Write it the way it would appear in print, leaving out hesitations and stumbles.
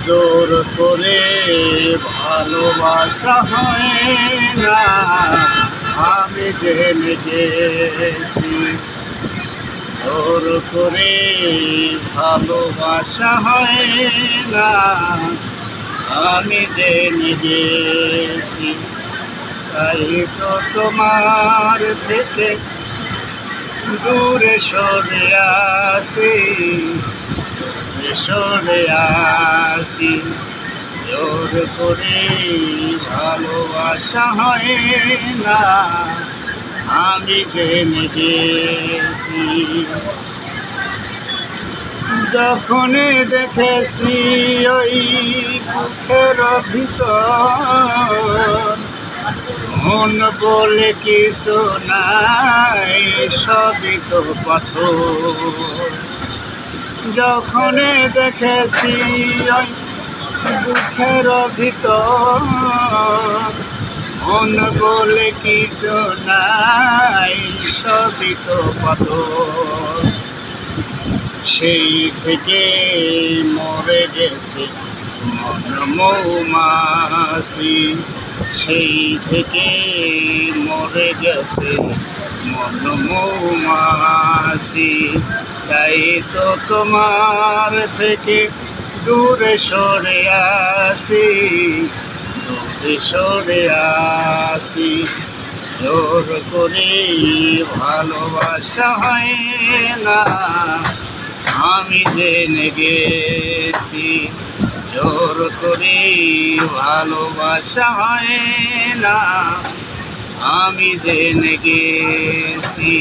জোর করে ভালোবাসা হয় না, আমি জেনে গেছি। জোর করে ভালোবাসা হয় না, আমি জেনে গেছি। তাই তো তোমার থেকে দূরে সরে আসি, সরে আসি। জোর করে ভালোবাসা হয় না, আমি জেনে গেছি। যখন দেখেছি ওই বুকের ভিতর, মন বলে কিছু নাই, সবই তো পাথর। যখন দেখেছি ওই বুকের ভিতর, মন বলে কিছু নাই, সবই তো পাথর। সেই থেকে মরে গেছে মন মৌমাছি, সেই থেকে মরে গেছে মন মৌমাছি। তাই তো তোমার থেকে দূরে সরে আসি, দূরে সরে আসি। জোর করে ভালোবাসা হয় না, আমি জেনে গেছি। জোর করে ভালোবাসা হয় না, আমি জেনে গেছি।